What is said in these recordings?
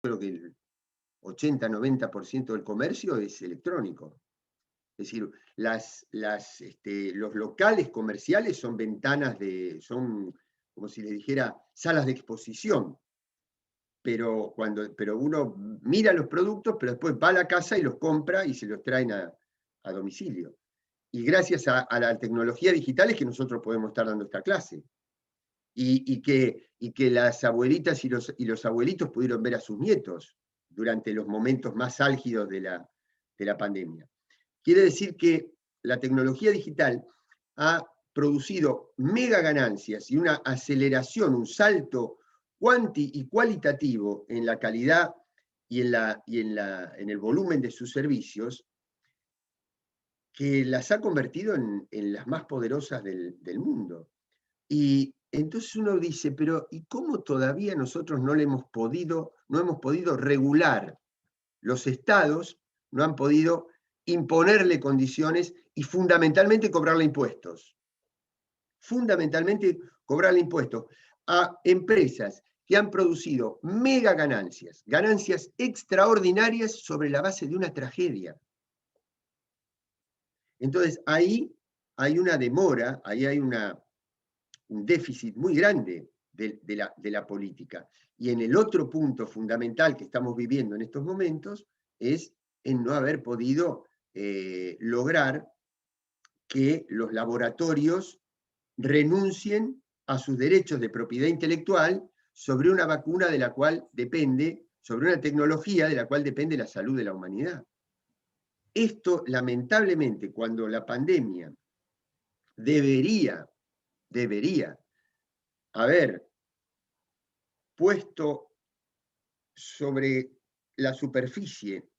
creo que el 80-90% del comercio es electrónico. Es decir, los locales comerciales son ventanas son, como si le dijera, salas de exposición. Pero uno mira los productos, pero después va a la casa y los compra y se los traen a domicilio. Y gracias a la tecnología digital es que nosotros podemos estar dando esta clase. Y que las abuelitas y los abuelitos pudieron ver a sus nietos durante los momentos más álgidos de la pandemia. Quiere decir que la tecnología digital ha producido mega ganancias y una aceleración, un salto cuanti y cualitativo en la calidad y en el volumen de sus servicios, que las ha convertido en las más poderosas del mundo. Y entonces uno dice, pero ¿y cómo todavía nosotros no hemos podido regular? Los estados no han podido imponerle condiciones y fundamentalmente cobrarle impuestos. Fundamentalmente cobrarle impuestos a empresas que han producido mega ganancias extraordinarias sobre la base de una tragedia. Entonces ahí hay una demora, ahí hay un déficit muy grande de la política. Y en el otro punto fundamental que estamos viviendo en estos momentos es en no haber podido lograr que los laboratorios renuncien a sus derechos de propiedad intelectual sobre una vacuna de la cual depende, sobre una tecnología de la cual depende la salud de la humanidad. Esto, lamentablemente, cuando la pandemia debería haber puesto sobre la superficie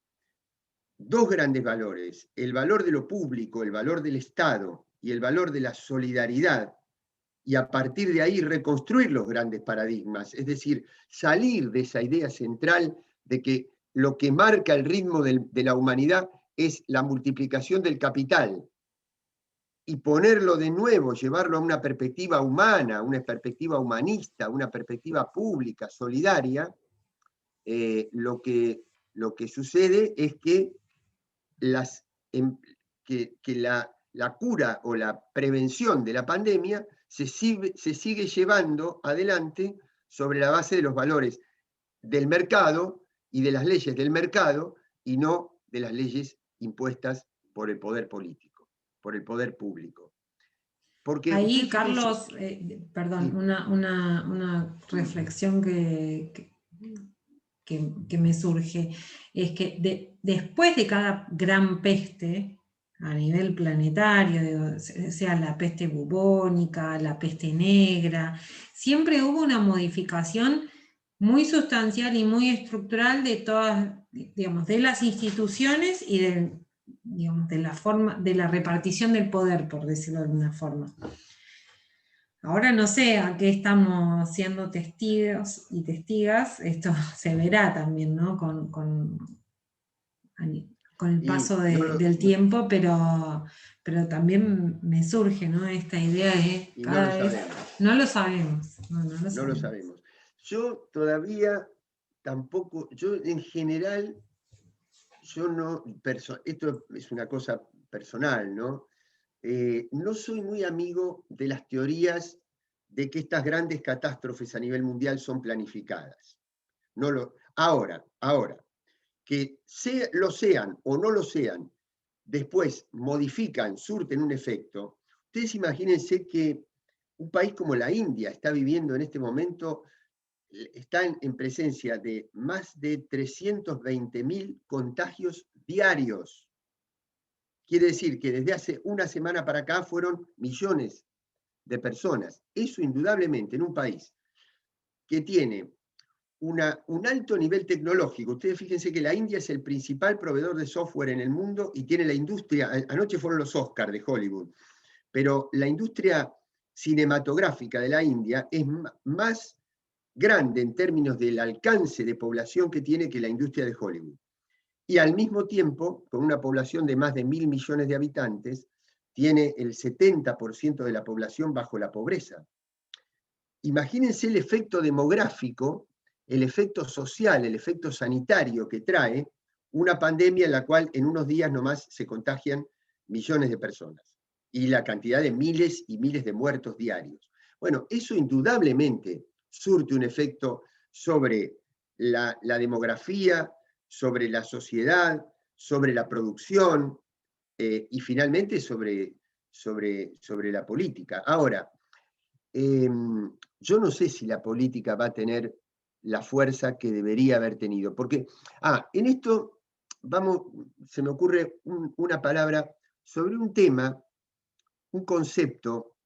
dos grandes valores, el valor de lo público, el valor del Estado y el valor de la solidaridad, y a partir de ahí reconstruir los grandes paradigmas, es decir, salir de esa idea central de que lo que marca el ritmo de la humanidad es la multiplicación del capital, y ponerlo de nuevo, llevarlo a una perspectiva humana, una perspectiva humanista, una perspectiva pública, solidaria. Lo que sucede es que la cura o la prevención de la pandemia se sigue llevando adelante sobre la base de los valores del mercado y de las leyes del mercado, y no de las leyes impuestas por el poder político, por el poder público. Porque ahí, Carlos, perdón, sí. una reflexión que me surge es que después de cada gran peste a nivel planetario, sea la peste bubónica, la peste negra, siempre hubo una modificación muy sustancial y muy estructural de todas, digamos, de las instituciones y de la forma, de la repartición del poder, por decirlo de alguna forma. Ahora no sé a qué estamos siendo testigos y testigas, esto se verá también, ¿no? Con el paso del tiempo, pero también me surge, ¿no? Esta idea de cada vez... No lo sabemos. No lo sabemos. Yo todavía tampoco, yo en general, yo no, esto es una cosa personal, ¿no? No soy muy amigo de las teorías de que estas grandes catástrofes a nivel mundial son planificadas. Ahora, que lo sean o no lo sean, después modifican, surten un efecto. Ustedes imagínense que un país como la India está viviendo en este momento, está en presencia de más de 320.000 contagios diarios. Quiere decir que desde hace una semana para acá fueron millones de personas. Eso indudablemente en un país que tiene un alto nivel tecnológico. Ustedes fíjense que la India es el principal proveedor de software en el mundo y tiene la industria, anoche fueron los Oscars de Hollywood, pero la industria cinematográfica de la India es más grande en términos del alcance de población que tiene que la industria de Hollywood. Y al mismo tiempo, con una población de más de 1.000 millones de habitantes, tiene el 70% de la población bajo la pobreza. Imagínense el efecto demográfico el efecto social, el efecto sanitario que trae una pandemia en la cual en unos días nomás se contagian millones de personas y la cantidad de miles y miles de muertos diarios. Bueno, eso indudablemente surte un efecto sobre la demografía, sobre la sociedad, sobre la producción y finalmente sobre la política. Ahora, yo no sé si la política va a tener la fuerza que debería haber tenido, porque, en esto, se me ocurre una palabra sobre un tema, un concepto.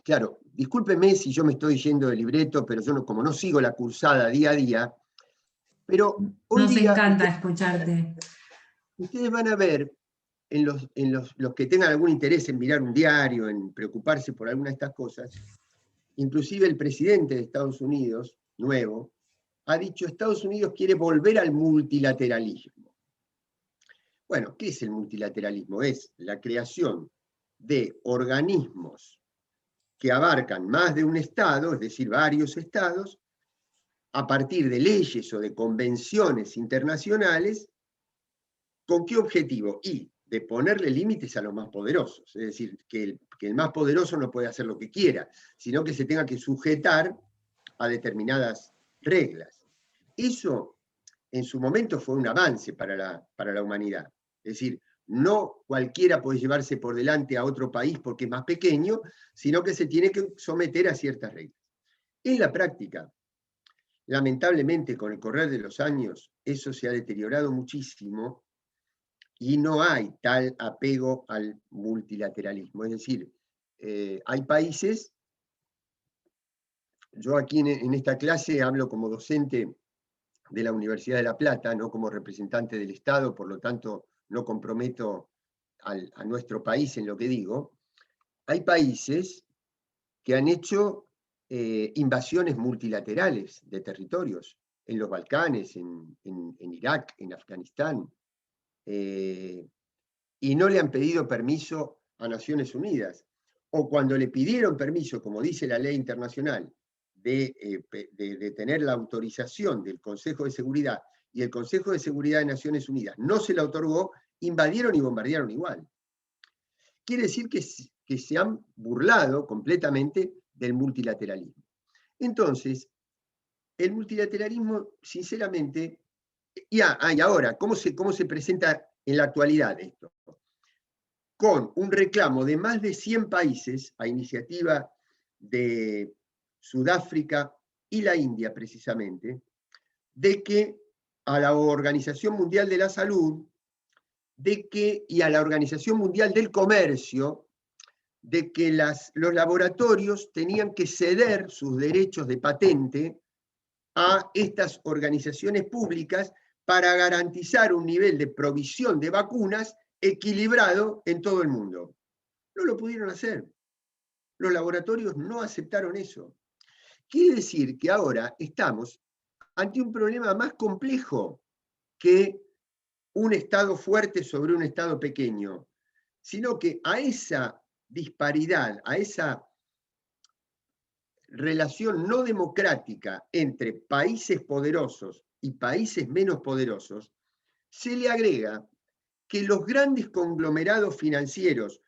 Claro, discúlpeme si yo me estoy yendo del libreto, pero yo como no sigo la cursada día a día, pero hoy Nos día encanta escucharte. ustedes van a ver, los que tengan algún interés en mirar un diario, en preocuparse por alguna de estas cosas, inclusive el presidente de Estados Unidos, nuevo, ha dicho que Estados Unidos quiere volver al multilateralismo. Bueno, ¿qué es el multilateralismo? Es la creación de organismos que abarcan más de un estado, es decir, varios estados, a partir de leyes o de convenciones internacionales. ¿Con qué objetivo? Y de ponerle límites a los más poderosos. Es decir, que el más poderoso no puede hacer lo que quiera, sino que se tenga que sujetar a determinadas reglas. Eso, en su momento, fue un avance para la humanidad. Es decir, no cualquiera puede llevarse por delante a otro país porque es más pequeño, sino que se tiene que someter a ciertas reglas. En la práctica, lamentablemente, con el correr de los años, eso se ha deteriorado muchísimo y no hay tal apego al multilateralismo. Es decir, hay países, yo aquí en esta clase hablo como docente de la Universidad de La Plata, no como representante del Estado, por lo tanto no comprometo a nuestro país en lo que digo. Hay países que han hecho invasiones multilaterales de territorios, en los Balcanes, en Irak, en Afganistán, y no le han pedido permiso a Naciones Unidas. O cuando le pidieron permiso, como dice la ley internacional, de tener la autorización del Consejo de Seguridad, y el Consejo de Seguridad de Naciones Unidas no se la otorgó, invadieron y bombardearon igual. Quiere decir que se han burlado completamente del multilateralismo. Entonces, el multilateralismo, sinceramente, y ahora, ¿cómo se presenta en la actualidad esto? Con un reclamo de más de 100 países, a iniciativa de Sudáfrica y la India precisamente, de que a la Organización Mundial de la Salud, y a la Organización Mundial del Comercio, de que los laboratorios tenían que ceder sus derechos de patente a estas organizaciones públicas para garantizar un nivel de provisión de vacunas equilibrado en todo el mundo. No lo pudieron hacer. Los laboratorios no aceptaron eso. Quiere decir que ahora estamos ante un problema más complejo que un Estado fuerte sobre un Estado pequeño, sino que a esa disparidad, a esa relación no democrática entre países poderosos y países menos poderosos, se le agrega que los grandes conglomerados financieros,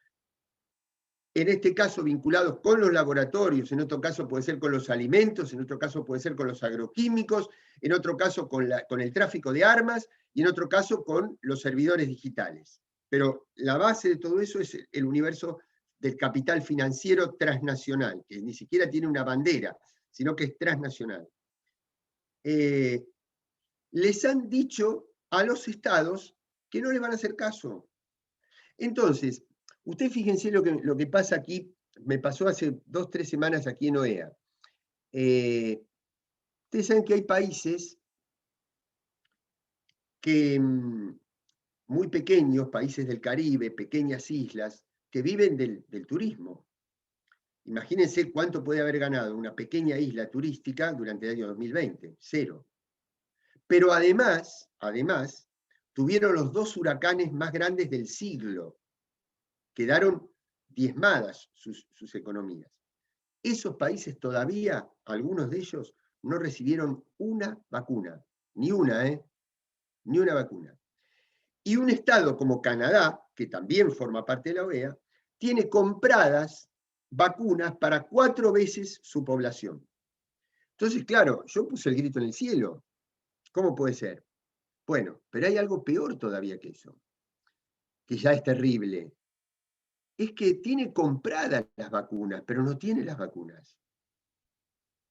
en este caso vinculados con los laboratorios, en otro caso puede ser con los alimentos, en otro caso puede ser con los agroquímicos, en otro caso con el tráfico de armas y en otro caso con los servidores digitales. Pero la base de todo eso es el universo del capital financiero transnacional, que ni siquiera tiene una bandera, sino que es transnacional. Les han dicho a los estados que no les van a hacer caso. Entonces, ustedes fíjense lo que pasa aquí, me pasó hace 2 o 3 semanas aquí en OEA. Ustedes saben que hay países que, muy pequeños, países del Caribe, pequeñas islas, que viven del turismo. Imagínense cuánto puede haber ganado una pequeña isla turística durante el año 2020, 0. Pero además, tuvieron los 2 huracanes más grandes del siglo. Quedaron diezmadas sus economías. Esos países todavía, algunos de ellos, no recibieron una vacuna, ni una, ni una vacuna. Y un estado como Canadá, que también forma parte de la OEA, tiene compradas vacunas para 4 veces su población. Entonces, claro, yo puse el grito en el cielo. ¿Cómo puede ser? Bueno, pero hay algo peor todavía que eso, que ya es terrible. Es que tiene compradas las vacunas, pero no tiene las vacunas.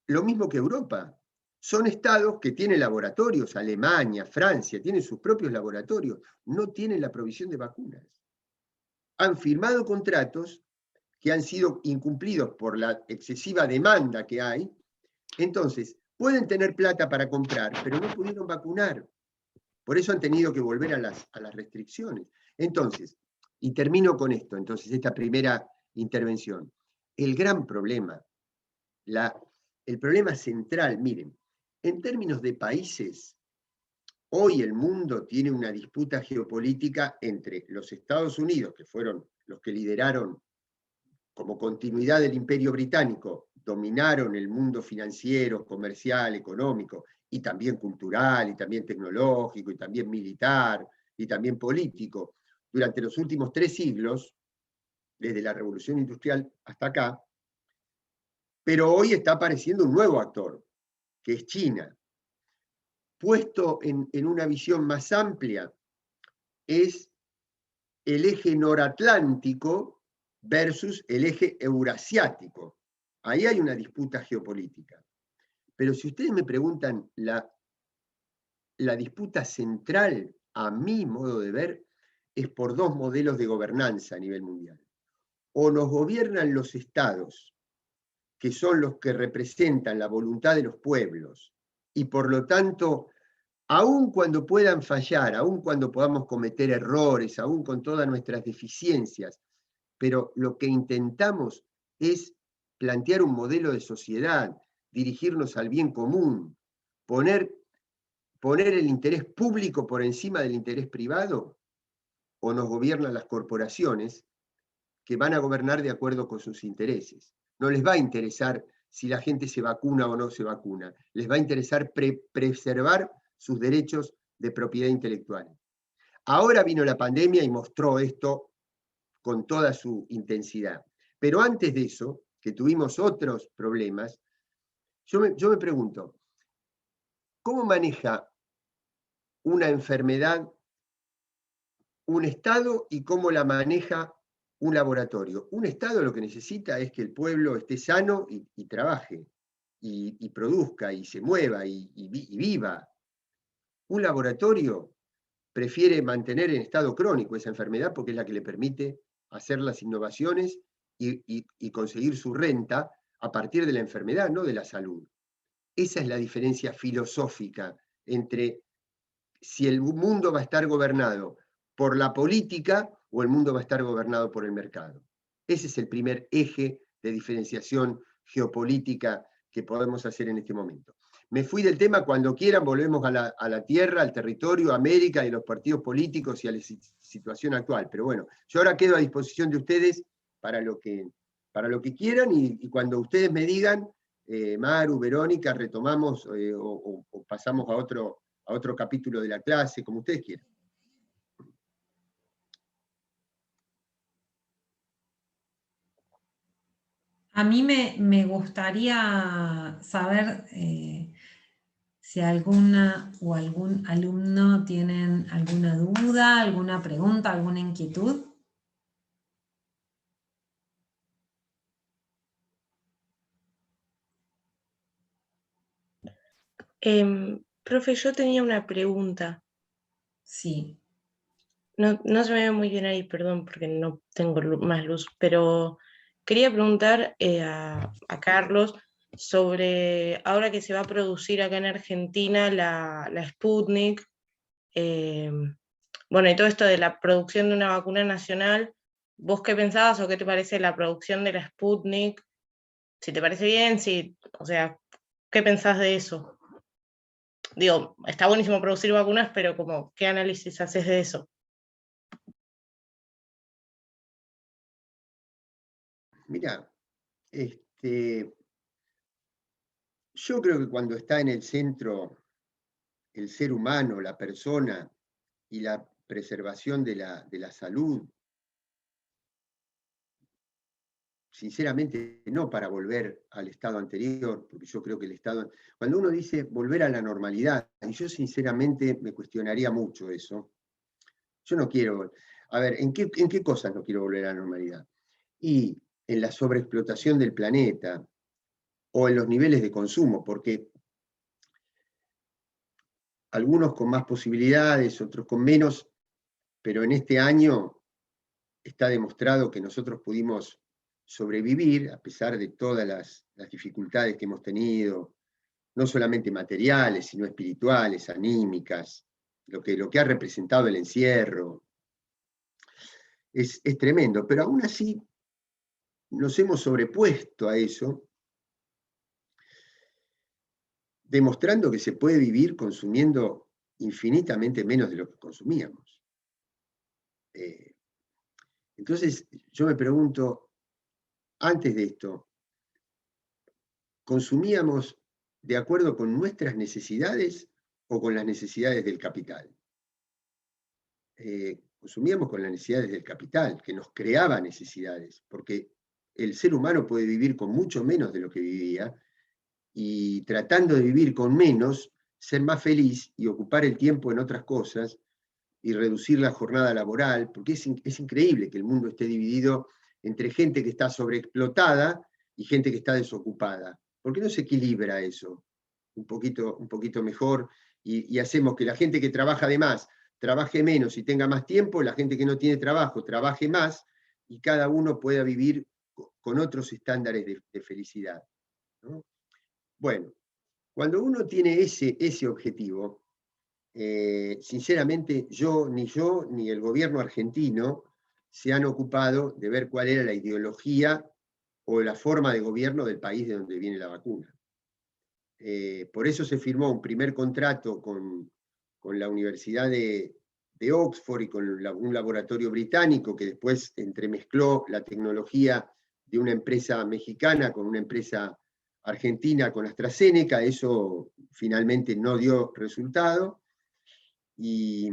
Lo mismo que Europa. Son estados que tienen laboratorios, Alemania, Francia, tienen sus propios laboratorios, no tienen la provisión de vacunas. Han firmado contratos que han sido incumplidos por la excesiva demanda que hay. Entonces, pueden tener plata para comprar, pero no pudieron vacunar. Por eso han tenido que volver a las restricciones. Entonces, y termino con esto, entonces, esta primera intervención. El gran problema, el problema central, miren, en términos de países, hoy el mundo tiene una disputa geopolítica entre los Estados Unidos, que fueron los que lideraron como continuidad del Imperio Británico, dominaron el mundo financiero, comercial, económico, y también cultural, y también tecnológico, y también militar, y también político, durante los últimos 3 siglos, desde la Revolución Industrial hasta acá, pero hoy está apareciendo un nuevo actor, que es China. Puesto en una visión más amplia, es el eje noratlántico versus el eje eurasiático. Ahí hay una disputa geopolítica. Pero si ustedes me preguntan, la disputa central, a mi modo de ver, es por 2 modelos de gobernanza a nivel mundial. O nos gobiernan los estados, que son los que representan la voluntad de los pueblos, y por lo tanto, aun cuando puedan fallar, aun cuando podamos cometer errores, aun con todas nuestras deficiencias, pero lo que intentamos es plantear un modelo de sociedad, dirigirnos al bien común, poner el interés público por encima del interés privado, o nos gobiernan las corporaciones que van a gobernar de acuerdo con sus intereses. No les va a interesar si la gente se vacuna o no se vacuna, les va a interesar preservar sus derechos de propiedad intelectual. Ahora vino la pandemia y mostró esto con toda su intensidad. Pero antes de eso, que tuvimos otros problemas, yo me pregunto, ¿cómo maneja una enfermedad un Estado y cómo la maneja un laboratorio? Un Estado lo que necesita es que el pueblo esté sano y trabaje, y produzca, y se mueva, y viva. Un laboratorio prefiere mantener en estado crónico esa enfermedad porque es la que le permite hacer las innovaciones y conseguir su renta a partir de la enfermedad, no de la salud. Esa es la diferencia filosófica entre si el mundo va a estar gobernado por la política o el mundo va a estar gobernado por el mercado. Ese es el primer eje de diferenciación geopolítica que podemos hacer en este momento. Me fui del tema, cuando quieran volvemos a la tierra, al territorio, a América y los partidos políticos y a la situación actual. Pero bueno, yo ahora quedo a disposición de ustedes para lo que quieran, y cuando ustedes me digan, Maru, Verónica, retomamos o pasamos a otro capítulo de la clase, como ustedes quieran. A mí me gustaría saber si alguna o algún alumno tienen alguna duda, alguna pregunta, alguna inquietud. Profe, yo tenía una pregunta. Sí. No se me ve muy bien ahí, perdón, porque no tengo más luz, pero quería preguntar a Carlos sobre, ahora que se va a producir acá en Argentina la Sputnik, bueno, y todo esto de la producción de una vacuna nacional, ¿vos qué pensabas o qué te parece la producción de la Sputnik? Si te parece bien, si, o sea, ¿qué pensás de eso? Digo, está buenísimo producir vacunas, pero como, ¿qué análisis haces de eso? Mira, Yo creo que cuando está en el centro el ser humano, la persona y la preservación de la salud, sinceramente no para volver al estado anterior, porque yo creo que el estado... Cuando uno dice volver a la normalidad, y yo sinceramente me cuestionaría mucho eso, yo no quiero... A ver, ¿en qué cosas no quiero volver a la normalidad? Y en la sobreexplotación del planeta, o en los niveles de consumo, porque algunos con más posibilidades, otros con menos, pero en este año está demostrado que nosotros pudimos sobrevivir a pesar de todas las dificultades que hemos tenido, no solamente materiales, sino espirituales, anímicas, lo que ha representado el encierro. Es tremendo, pero aún así nos hemos sobrepuesto a eso, demostrando que se puede vivir consumiendo infinitamente menos de lo que consumíamos. Entonces, yo me pregunto, antes de esto, ¿consumíamos de acuerdo con nuestras necesidades o con las necesidades del capital? Consumíamos con las necesidades del capital, que nos creaba necesidades, porque el ser humano puede vivir con mucho menos de lo que vivía, y tratando de vivir con menos, ser más feliz y ocupar el tiempo en otras cosas, y reducir la jornada laboral, porque es increíble que el mundo esté dividido entre gente que está sobreexplotada y gente que está desocupada. ¿Por qué no se equilibra eso un poquito mejor y hacemos que la gente que trabaja de más trabaje menos y tenga más tiempo, la gente que no tiene trabajo trabaje más y cada uno pueda vivir con otros estándares de felicidad, ¿no? Bueno, cuando uno tiene ese objetivo, sinceramente yo ni el gobierno argentino se han ocupado de ver cuál era la ideología o la forma de gobierno del país de donde viene la vacuna. Por eso se firmó un primer contrato con la Universidad de Oxford y con un laboratorio británico que después entremezcló la tecnología de una empresa mexicana con una empresa argentina, con AstraZeneca. Eso finalmente no dio resultado. Y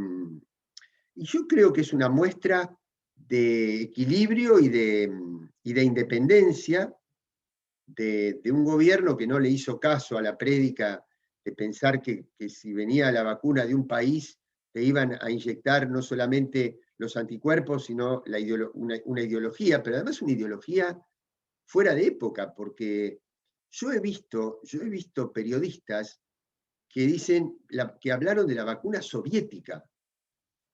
yo creo que es una muestra de equilibrio y de independencia de un gobierno que no le hizo caso a la prédica de pensar que si venía la vacuna de un país te iban a inyectar no solamente los anticuerpos, sino una ideología, pero además una ideología fuera de época, porque yo he visto periodistas que hablaron de la vacuna soviética.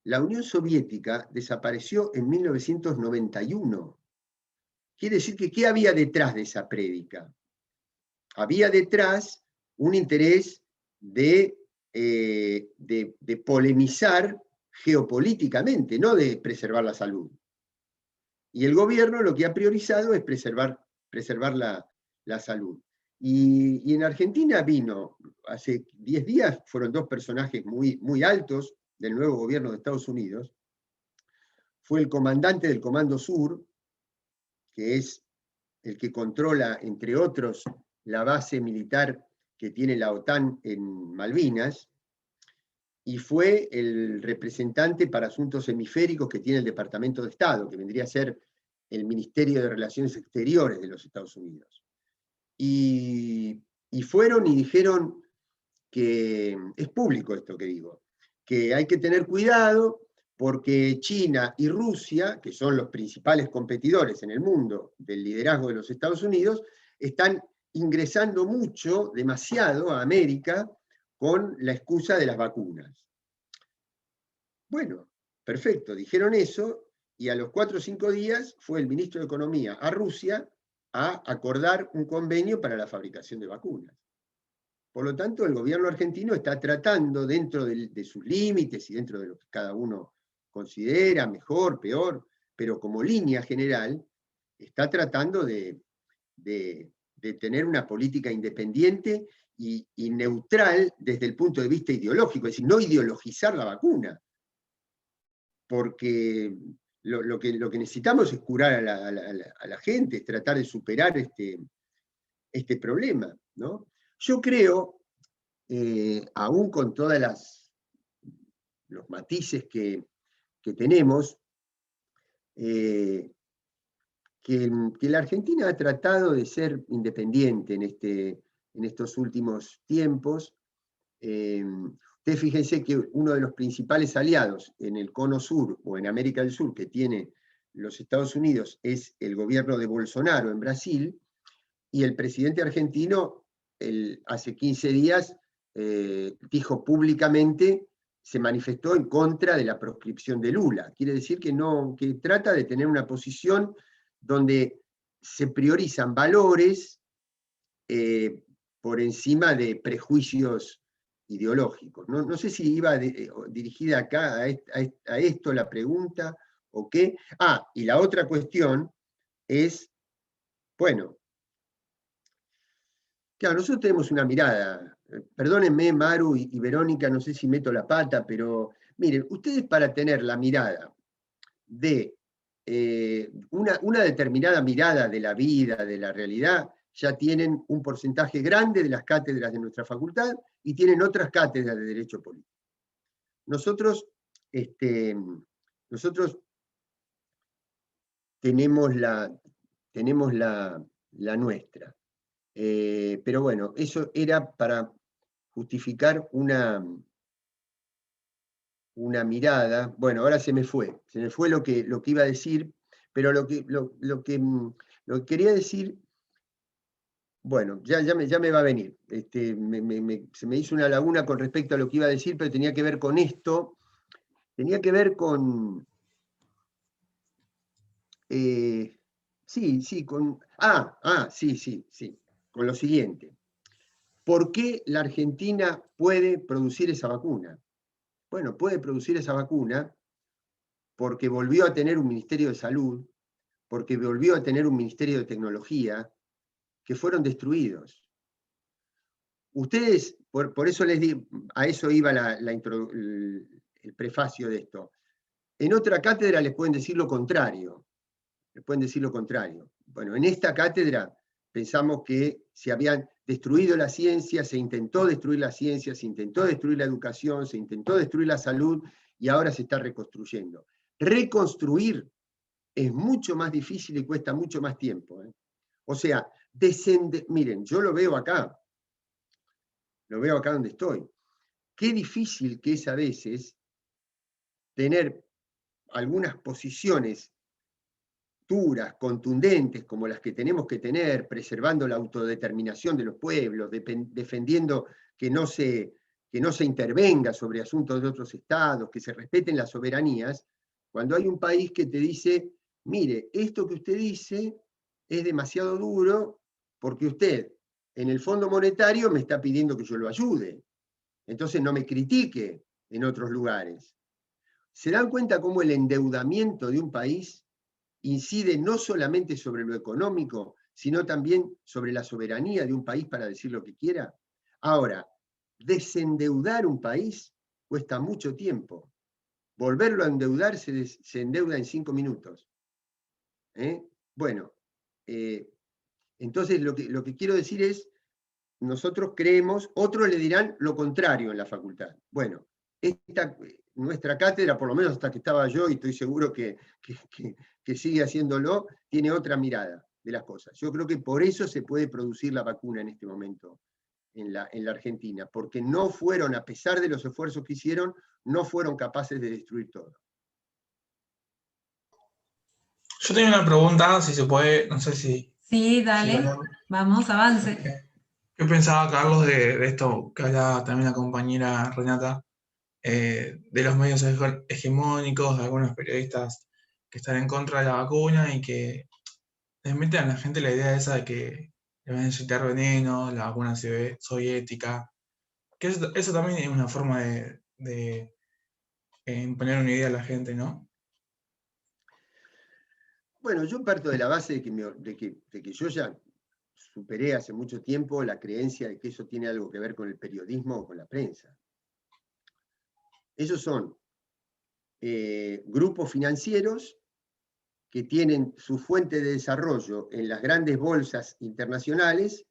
La Unión Soviética desapareció en 1991. Quiere decir que ¿qué había detrás de esa prédica? Había detrás un interés de polemizar geopolíticamente, no de preservar la salud. Y el gobierno lo que ha priorizado es preservar la salud. Y en Argentina vino, hace 10 días, fueron dos personajes muy altos del nuevo gobierno de Estados Unidos. Fue el comandante del Comando Sur, que es el que controla, entre otros, la base militar que tiene la OTAN en Malvinas, y fue el representante para asuntos hemisféricos que tiene el Departamento de Estado, que vendría a ser el Ministerio de Relaciones Exteriores de los Estados Unidos. Y fueron y dijeron que, es público esto que digo, que hay que tener cuidado porque China y Rusia, que son los principales competidores en el mundo del liderazgo de los Estados Unidos, están ingresando demasiado a América con la excusa de las vacunas. Bueno, perfecto, dijeron eso, y a los 4 o 5 días fue el ministro de Economía a Rusia a acordar un convenio para la fabricación de vacunas. Por lo tanto, el gobierno argentino está tratando, dentro de sus límites y dentro de lo que cada uno considera mejor, peor, pero como línea general, está tratando de tener una política independiente y neutral desde el punto de vista ideológico, es decir, no ideologizar la vacuna, porque lo que necesitamos es curar a la gente, es tratar de superar este problema, ¿no? Yo creo, aún con todos los matices que tenemos, que la Argentina ha tratado de ser independiente en estos últimos tiempos. Ustedes fíjense que uno de los principales aliados en el Cono Sur o en América del Sur que tiene los Estados Unidos es el gobierno de Bolsonaro en Brasil, y el presidente argentino hace 15 días dijo públicamente, se manifestó en contra de la proscripción de Lula. Quiere decir que trata de tener una posición donde se priorizan valores por encima de prejuicios ideológicos. No sé si iba dirigida acá a esto la pregunta o qué. Y la otra cuestión es, bueno, claro, nosotros tenemos una mirada, perdónenme Maru y Verónica, no sé si meto la pata, pero miren, ustedes para tener la mirada de una determinada mirada de la vida, de la realidad, ya tienen un porcentaje grande de las cátedras de nuestra facultad y tienen otras cátedras de Derecho Político. Nosotros tenemos la nuestra. Pero bueno, eso era para justificar una mirada. Bueno, ahora se me fue lo que iba a decir, pero lo que quería decir, bueno, ya me va a venir. Se me hizo una laguna con respecto a lo que iba a decir, pero tenía que ver con esto, tenía que ver con... sí, con lo siguiente. ¿Por qué la Argentina puede producir esa vacuna? Bueno, puede producir esa vacuna porque volvió a tener un Ministerio de Salud, porque volvió a tener un Ministerio de Tecnología, que fueron destruidos. Ustedes, por eso les digo, a eso iba el prefacio de esto. En otra cátedra les pueden decir lo contrario. Bueno, en esta cátedra pensamos que se habían destruido la ciencia, se intentó destruir la ciencia, se intentó destruir la educación, se intentó destruir la salud y ahora se está reconstruyendo. Reconstruir es mucho más difícil y cuesta mucho más tiempo. O sea, miren, yo lo veo acá donde estoy. Qué difícil que es a veces tener algunas posiciones duras, contundentes, como las que tenemos que tener, preservando la autodeterminación de los pueblos, defendiendo que no se intervenga sobre asuntos de otros estados, que se respeten las soberanías, cuando hay un país que te dice, mire, esto que usted dice es demasiado duro porque usted en el Fondo Monetario me está pidiendo que yo lo ayude, entonces no me critique en otros lugares. ¿Se dan cuenta cómo el endeudamiento de un país incide no solamente sobre lo económico, sino también sobre la soberanía de un país para decir lo que quiera? Ahora, desendeudar un país cuesta mucho tiempo. Volverlo a endeudar se endeuda en 5 minutos. Bueno, entonces lo que quiero decir es, nosotros creemos, otros le dirán lo contrario en la facultad. Bueno, nuestra cátedra, por lo menos hasta que estaba yo, y estoy seguro que sigue haciéndolo, tiene otra mirada de las cosas. Yo creo que por eso se puede producir la vacuna en este momento en la Argentina, porque no fueron, a pesar de los esfuerzos que hicieron, no fueron capaces de destruir todo. Yo tenía una pregunta, si se puede, no sé si... Sí, dale, vamos, avance. ¿Qué pensaba Carlos de esto que hablaba también la compañera Renata, de los medios hegemónicos, de algunos periodistas que están en contra de la vacuna y que les meten a la gente la idea esa de que le van a inyectar veneno, la vacuna soviética? Que eso también es una forma de imponer una idea a la gente, ¿no? Bueno, yo parto de la base de que yo ya superé hace mucho tiempo la creencia de que eso tiene algo que ver con el periodismo o con la prensa. Ellos son grupos financieros que tienen su fuente de desarrollo en las grandes bolsas internacionales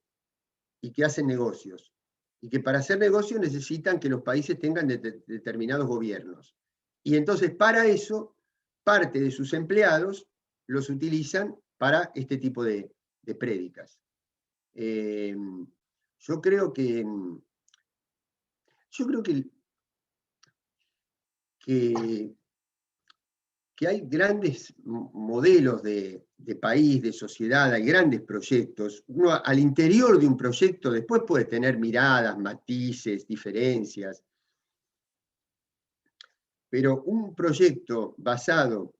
y que hacen negocios, y que para hacer negocios necesitan que los países tengan determinados gobiernos. Y entonces para eso, parte de sus empleados los utilizan para este tipo de prédicas. Yo creo que hay grandes modelos de país, de sociedad, hay grandes proyectos. Uno al interior de un proyecto después puede tener miradas, matices, diferencias, pero un proyecto basado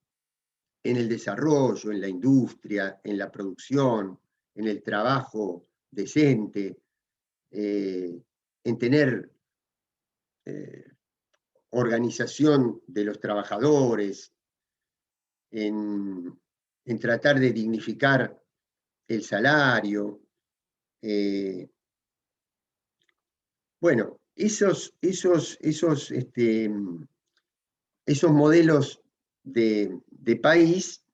en el desarrollo, en la industria, en la producción, en el trabajo decente, en tener organización de los trabajadores, en tratar de dignificar el salario. Bueno, esos modelos de país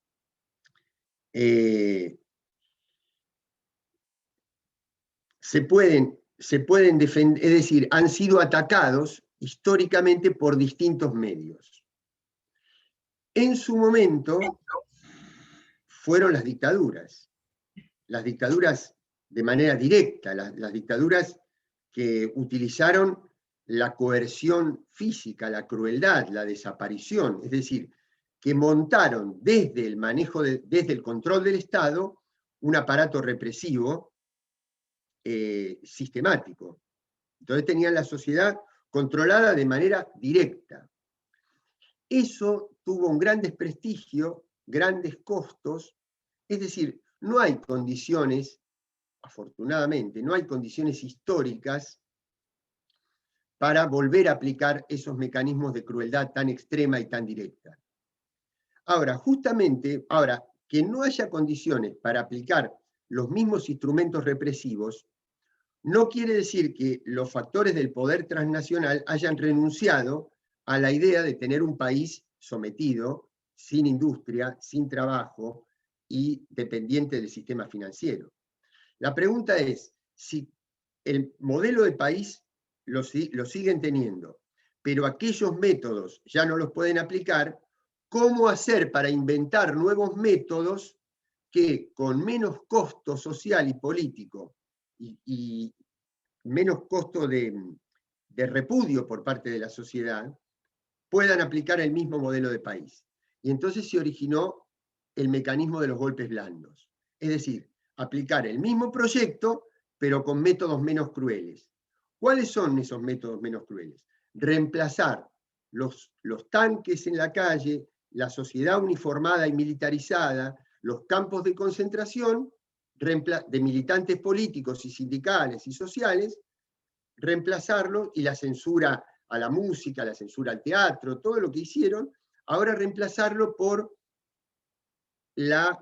se pueden defender, es decir, han sido atacados históricamente por distintos medios. En su momento fueron las dictaduras de manera directa, las dictaduras que utilizaron la coerción física, la crueldad, la desaparición, es decir, que montaron desde el manejo, desde el control del Estado, un aparato represivo sistemático. Entonces tenían la sociedad controlada de manera directa. Eso tuvo un gran desprestigio, grandes costos, es decir, no hay condiciones, afortunadamente, no hay condiciones históricas para volver a aplicar esos mecanismos de crueldad tan extrema y tan directa. Ahora, justamente, que no haya condiciones para aplicar los mismos instrumentos represivos, no quiere decir que los factores del poder transnacional hayan renunciado a la idea de tener un país sometido, sin industria, sin trabajo y dependiente del sistema financiero. La pregunta es, si el modelo de país lo siguen teniendo, pero aquellos métodos ya no los pueden aplicar, ¿cómo hacer para inventar nuevos métodos que con menos costo social y político y menos costo de repudio por parte de la sociedad, puedan aplicar el mismo modelo de país? Y entonces se originó el mecanismo de los golpes blandos. Es decir, aplicar el mismo proyecto, pero con métodos menos crueles. ¿Cuáles son esos métodos menos crueles? Reemplazar los tanques en la calle, la sociedad uniformada y militarizada, los campos de concentración de militantes políticos y sindicales y sociales, reemplazarlo, y la censura a la música, la censura al teatro, todo lo que hicieron, ahora reemplazarlo por la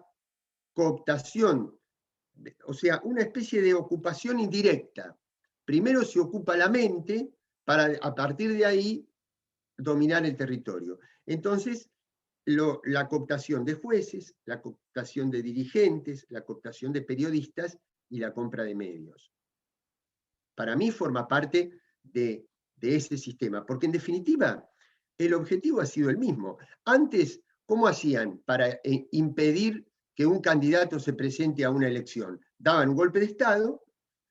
cooptación, o sea, una especie de ocupación indirecta. Primero se ocupa la mente para a partir de ahí dominar el territorio. Entonces, la cooptación de jueces, la cooptación de dirigentes, la cooptación de periodistas y la compra de medios. Para mí forma parte de ese sistema, porque en definitiva el objetivo ha sido el mismo. Antes, ¿cómo hacían para impedir que un candidato se presente a una elección? Daban un golpe de Estado,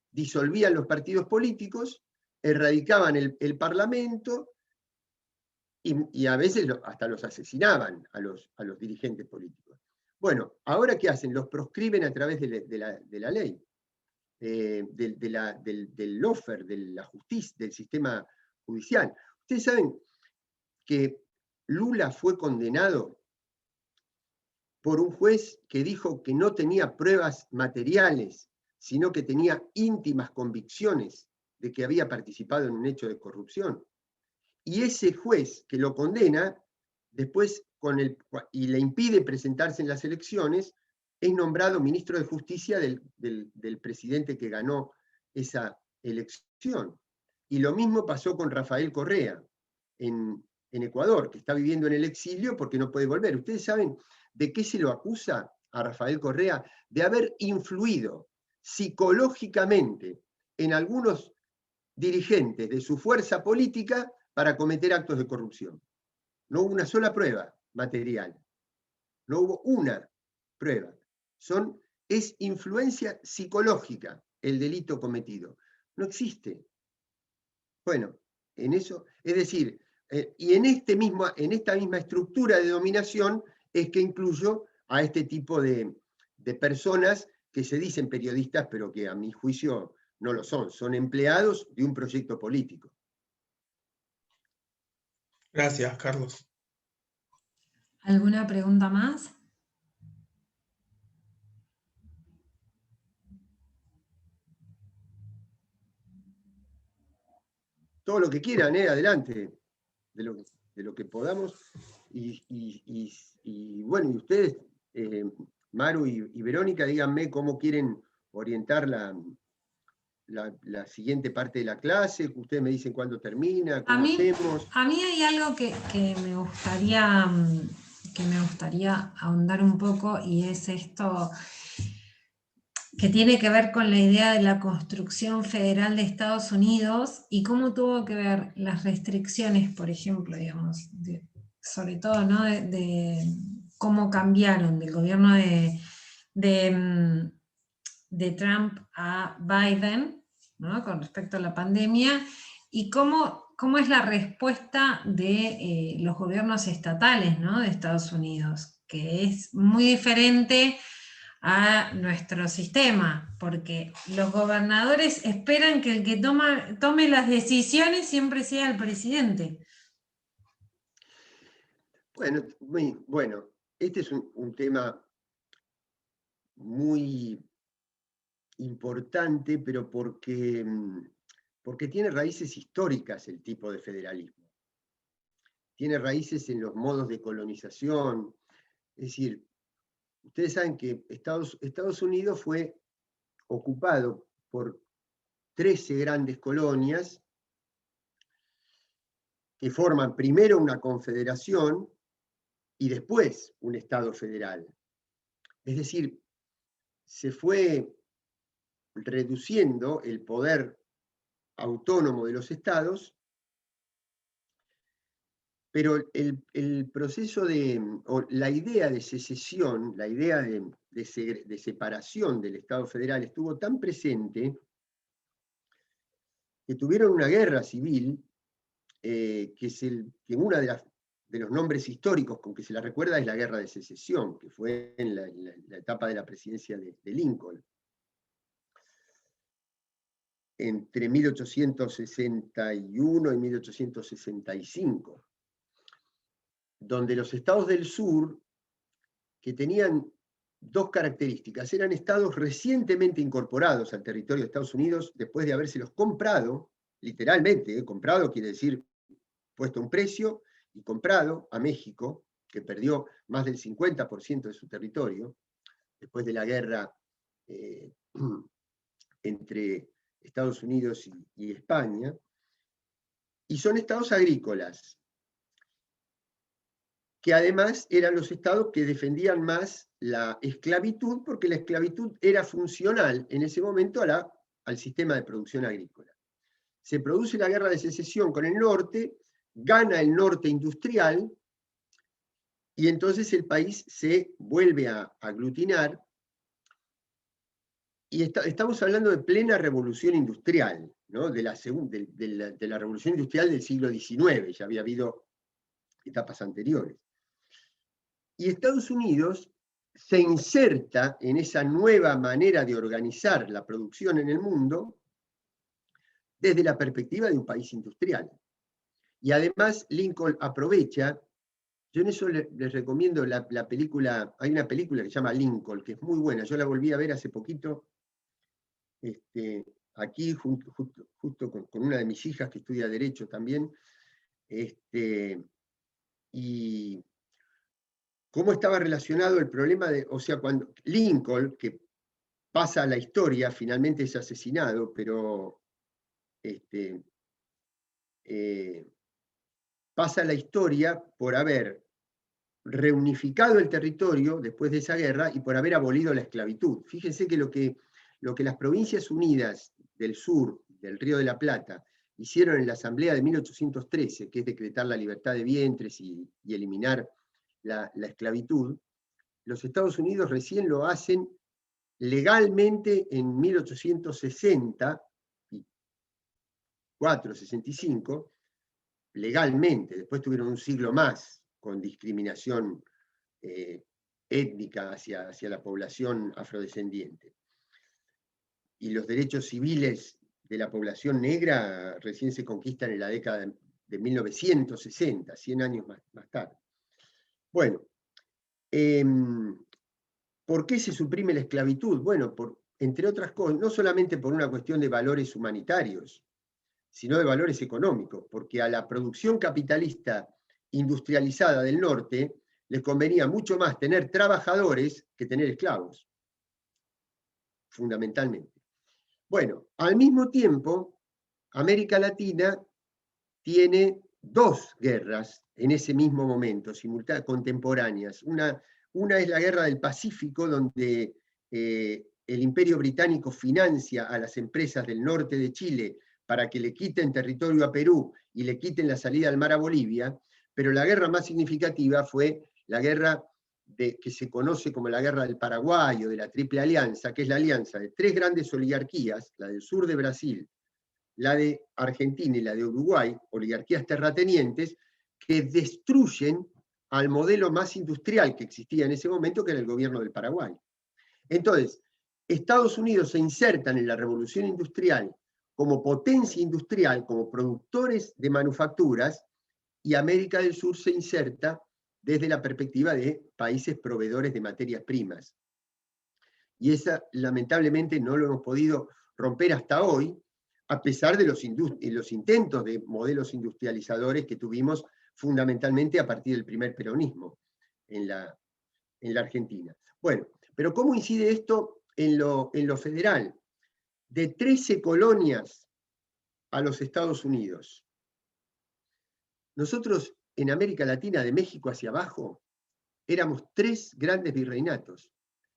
disolvían los partidos políticos, erradicaban el Parlamento y a veces hasta los asesinaban a los dirigentes políticos. Bueno, ¿ahora qué hacen? Los proscriben a través de la ley, del lawfare, de la justicia, del sistema judicial. Ustedes saben que Lula fue condenado por un juez que dijo que no tenía pruebas materiales, sino que tenía íntimas convicciones de que había participado en un hecho de corrupción. Y ese juez que lo condena, después y le impide presentarse en las elecciones, es nombrado ministro de Justicia del presidente que ganó esa elección. Y lo mismo pasó con Rafael Correa en Ecuador, que está viviendo en el exilio porque no puede volver. ¿Ustedes saben de qué se lo acusa a Rafael Correa? De haber influido psicológicamente en algunos dirigentes de su fuerza política para cometer actos de corrupción. No hubo una sola prueba material. No hubo una prueba. Es influencia psicológica el delito cometido. No existe. Bueno, en eso, es decir, y en esta misma estructura de dominación es que incluyo a este tipo de personas que se dicen periodistas, pero que a mi juicio no lo son empleados de un proyecto político. Gracias, Carlos. ¿Alguna pregunta más? Todo lo que quieran, adelante, de lo que podamos. Y bueno, y ustedes, Maru y Verónica, díganme cómo quieren orientar la siguiente parte de la clase. Ustedes me dicen cuándo termina, cómo hacemos. A mí hay algo que me gustaría ahondar un poco, y es esto que tiene que ver con la idea de la construcción federal de Estados Unidos y cómo tuvo que ver las restricciones, por ejemplo, digamos, sobre todo, ¿no? de cómo cambiaron del gobierno de Trump a Biden, ¿no? Con respecto a la pandemia, y cómo es la respuesta de los gobiernos estatales, ¿no? De Estados Unidos, que es muy diferente a nuestro sistema, porque los gobernadores esperan que el que tome las decisiones siempre sea el presidente. Bueno, este es un tema muy importante, pero porque tiene raíces históricas el tipo de federalismo. Tiene raíces en los modos de colonización. Es decir, ustedes saben que Estados Unidos fue ocupado por 13 grandes colonias que forman primero una confederación y después un Estado federal. Es decir, se fue reduciendo el poder autónomo de los estados, pero el proceso o la idea de secesión, la idea de separación del Estado federal estuvo tan presente que tuvieron una guerra civil, que uno de los nombres históricos con que se la recuerda es la Guerra de Secesión, que fue en la etapa de la presidencia de Lincoln, entre 1861 y 1865, donde los estados del sur, que tenían dos características, eran estados recientemente incorporados al territorio de Estados Unidos después de habérselos comprado, literalmente, comprado quiere decir puesto un precio, y comprado a México, que perdió más del 50% de su territorio, después de la guerra entre Estados Unidos y España, y son estados agrícolas, que además eran los estados que defendían más la esclavitud, porque la esclavitud era funcional en ese momento al sistema de producción agrícola. Se produce la Guerra de Secesión con el norte, gana el norte industrial, y entonces el país se vuelve a aglutinar, y estamos hablando de plena revolución industrial, ¿no? de la revolución industrial del siglo XIX, ya había habido etapas anteriores. Y Estados Unidos se inserta en esa nueva manera de organizar la producción en el mundo desde la perspectiva de un país industrial. Y además Lincoln aprovecha, yo en eso les recomiendo la película, hay una película que se llama Lincoln, que es muy buena, yo la volví a ver hace poquito, aquí justo con una de mis hijas que estudia Derecho también, y cómo estaba relacionado el problema o sea, cuando Lincoln, que pasa a la historia, finalmente es asesinado, pero pasa a la historia por haber reunificado el territorio después de esa guerra y por haber abolido la esclavitud. Fíjense que lo que las Provincias Unidas del sur, del Río de la Plata, hicieron en la Asamblea de 1813, que es decretar la libertad de vientres y eliminar la esclavitud, los Estados Unidos recién lo hacen legalmente en 1864, 65, legalmente. Después tuvieron un siglo más con discriminación étnica hacia la población afrodescendiente. Y los derechos civiles de la población negra recién se conquistan en la década de 1960, 100 años más tarde. Bueno, ¿por qué se suprime la esclavitud? Bueno, entre otras cosas, no solamente por una cuestión de valores humanitarios, sino de valores económicos, porque a la producción capitalista industrializada del norte les convenía mucho más tener trabajadores que tener esclavos, fundamentalmente. Bueno, al mismo tiempo, América Latina tiene dos guerras en ese mismo momento, contemporáneas. Una es la Guerra del Pacífico, donde el Imperio Británico financia a las empresas del norte de Chile para que le quiten territorio a Perú y le quiten la salida al mar a Bolivia, pero la guerra más significativa fue la guerra que se conoce como la Guerra del Paraguay o de la Triple Alianza, que es la alianza de tres grandes oligarquías, la del sur de Brasil, la de Argentina y la de Uruguay, oligarquías terratenientes, que destruyen al modelo más industrial que existía en ese momento, que era el gobierno del Paraguay. Entonces, Estados Unidos se insertan en la revolución industrial como potencia industrial, como productores de manufacturas, y América del Sur se inserta desde la perspectiva de países proveedores de materias primas. Y esa, lamentablemente, no lo hemos podido romper hasta hoy, a pesar de los intentos de modelos industrializadores que tuvimos fundamentalmente a partir del primer peronismo en la Argentina. Bueno, pero ¿cómo incide esto en lo federal? De 13 colonias a los Estados Unidos. Nosotros en América Latina, de México hacia abajo, éramos 3 grandes virreinatos.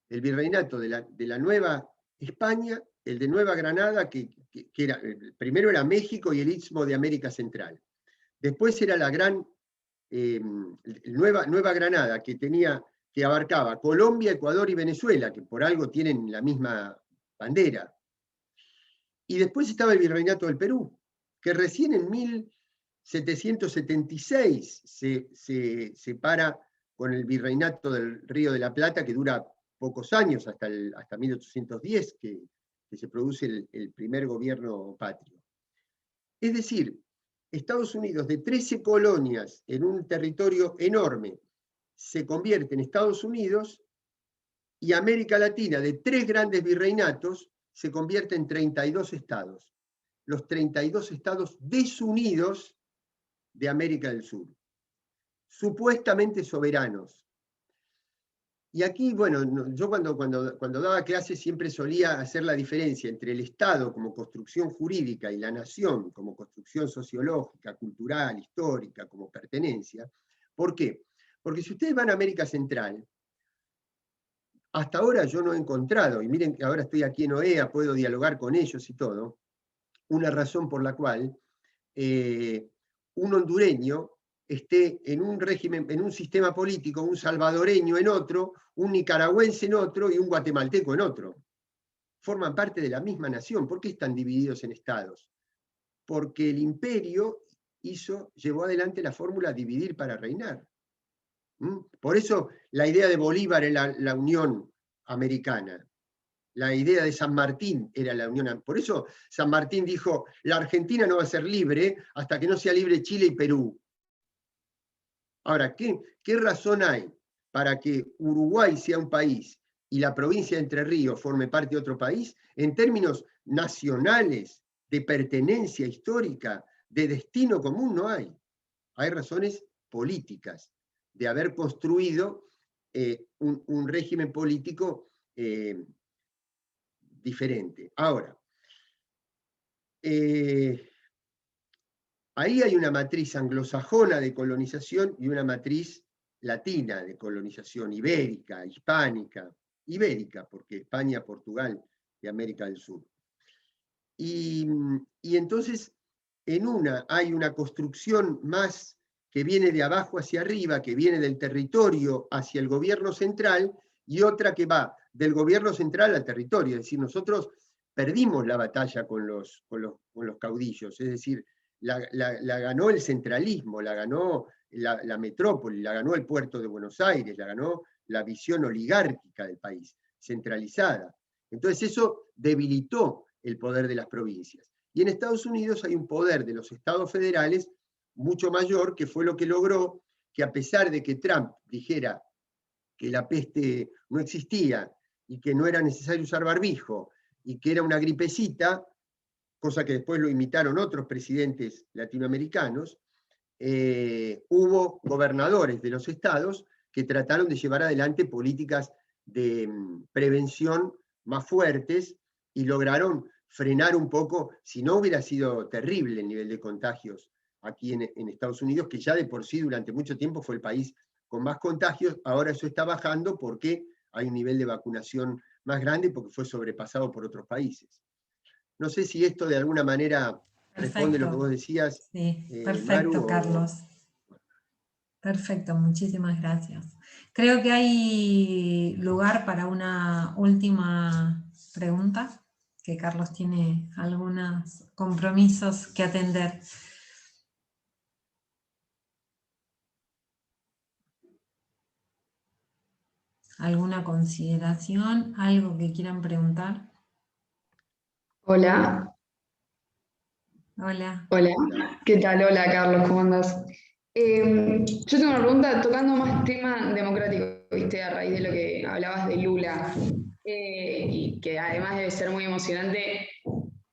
El virreinato de la Nueva España, el de Nueva Granada, que era, primero era México y el Istmo de América Central. Después era la gran Nueva Granada, que abarcaba Colombia, Ecuador y Venezuela, que por algo tienen la misma bandera. Y después estaba el virreinato del Perú, que recién en 1776 se separa con el virreinato del Río de la Plata, que dura pocos años, hasta 1810, que se produce el primer gobierno patrio. Es decir, Estados Unidos, de 13 colonias en un territorio enorme, se convierte en Estados Unidos, y América Latina, de 3 grandes virreinatos, se convierte en 32 estados. Los 32 estados desunidos de América del Sur, supuestamente soberanos. Y aquí, bueno, yo cuando daba clases siempre solía hacer la diferencia entre el Estado como construcción jurídica y la nación como construcción sociológica, cultural, histórica, como pertenencia. ¿Por qué? Porque si ustedes van a América Central, hasta ahora yo no he encontrado, y miren que ahora estoy aquí en OEA, puedo dialogar con ellos y todo, una razón por la cual un hondureño esté en un régimen, en un sistema político, un salvadoreño en otro, un nicaragüense en otro y un guatemalteco en otro. Forman parte de la misma nación. ¿Por qué están divididos en estados? Porque el imperio llevó adelante la fórmula dividir para reinar. Por eso la idea de Bolívar en la Unión Americana. La idea de San Martín era la Unión. Por eso San Martín dijo, la Argentina no va a ser libre hasta que no sea libre Chile y Perú. Ahora, ¿qué razón hay para que Uruguay sea un país y la provincia de Entre Ríos forme parte de otro país? En términos nacionales, de pertenencia histórica, de destino común, no hay. Hay razones políticas de haber construido un régimen político diferente. Ahora, ahí hay una matriz anglosajona de colonización y una matriz latina de colonización, ibérica, hispánica, ibérica, porque España, Portugal y América del Sur. y entonces en una hay una construcción más que viene de abajo hacia arriba, que viene del territorio hacia el gobierno central, y otra que va del gobierno central al territorio. Es decir, nosotros perdimos la batalla con los caudillos, es decir, la ganó el centralismo, la ganó la metrópoli, la ganó el puerto de Buenos Aires, la ganó la visión oligárquica del país, centralizada. Entonces eso debilitó el poder de las provincias. Y en Estados Unidos hay un poder de los estados federales mucho mayor, que fue lo que logró que, a pesar de que Trump dijera que la peste no existía y que no era necesario usar barbijo y que era una gripecita, cosa que después lo imitaron otros presidentes latinoamericanos, hubo gobernadores de los estados que trataron de llevar adelante políticas de prevención más fuertes y lograron frenar un poco, si no hubiera sido terrible el nivel de contagios aquí en Estados Unidos, que ya de por sí durante mucho tiempo fue el país con más contagios, ahora eso está bajando porque hay un nivel de vacunación más grande, porque fue sobrepasado por otros países. No sé si esto de alguna manera responde lo que vos decías. Sí, perfecto, Maru, Carlos. Perfecto, muchísimas gracias. Creo que hay lugar para una última pregunta, que Carlos tiene algunos compromisos que atender. ¿Alguna consideración? ¿Algo que quieran preguntar? Hola. Hola. Hola. ¿Qué tal? Hola, Carlos, ¿cómo andas? Yo tengo una pregunta tocando más tema democrático, ¿viste? A raíz de lo que hablabas de Lula, y que además debe ser muy emocionante.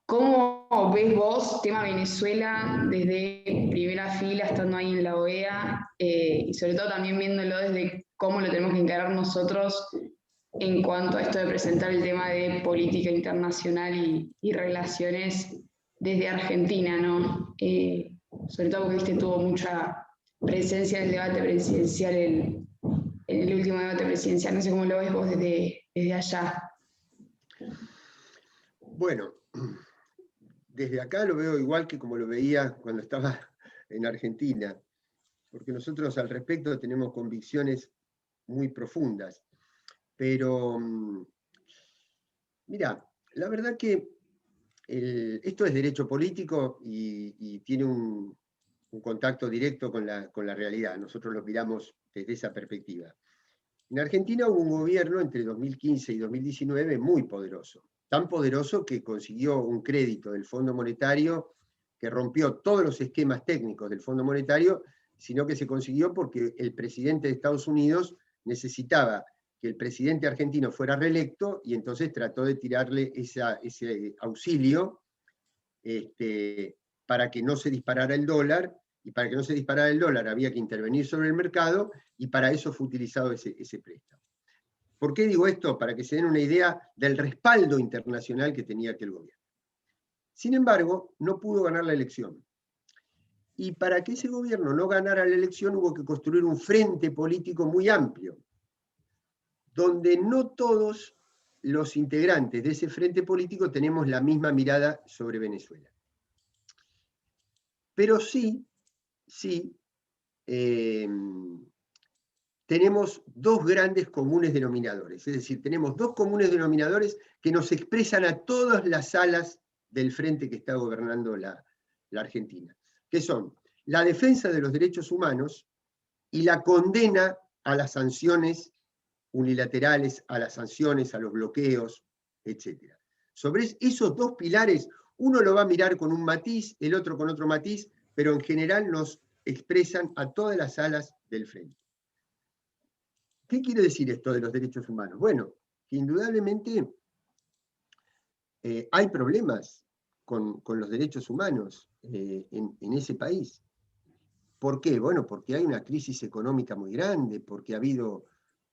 ¿Cómo ves vos, tema Venezuela, desde primera fila, estando ahí en la OEA, y sobre todo también viéndolo desde cómo lo tenemos que encarar nosotros en cuanto a esto de presentar el tema de política internacional y relaciones desde Argentina, ¿no? Sobre todo porque, viste, tuvo mucha presencia en el debate presidencial, en el último debate presidencial. No sé cómo lo ves vos desde allá. Bueno, desde acá lo veo igual que como lo veía cuando estaba en Argentina, porque nosotros al respecto tenemos convicciones muy profundas. Pero, mira, la verdad que esto es derecho político y tiene un contacto directo con la realidad. Nosotros lo miramos desde esa perspectiva. En Argentina hubo un gobierno entre 2015 y 2019 muy poderoso, tan poderoso que consiguió un crédito del Fondo Monetario que rompió todos los esquemas técnicos del Fondo Monetario, sino que se consiguió porque el presidente de Estados Unidos necesitaba que el presidente argentino fuera reelecto y entonces trató de tirarle ese auxilio para que no se disparara el dólar, y para que no se disparara el dólar había que intervenir sobre el mercado, y para eso fue utilizado ese préstamo. ¿Por qué digo esto? Para que se den una idea del respaldo internacional que tenía aquel gobierno. Sin embargo, no pudo ganar la elección. Y para que ese gobierno no ganara la elección hubo que construir un frente político muy amplio, donde no todos los integrantes de ese frente político tenemos la misma mirada sobre Venezuela. Pero sí, tenemos dos grandes comunes denominadores, es decir, tenemos dos comunes denominadores que nos expresan a todas las alas del frente que está gobernando la Argentina, que son la defensa de los derechos humanos y la condena a las sanciones unilaterales, a las sanciones, a los bloqueos, etc. Sobre esos dos pilares, uno lo va a mirar con un matiz, el otro con otro matiz, pero en general nos expresan a todas las alas del frente. ¿Qué quiere decir esto de los derechos humanos? Bueno, que indudablemente hay problemas con los derechos humanos en ese país. ¿Por qué? Bueno, porque hay una crisis económica muy grande, porque ha habido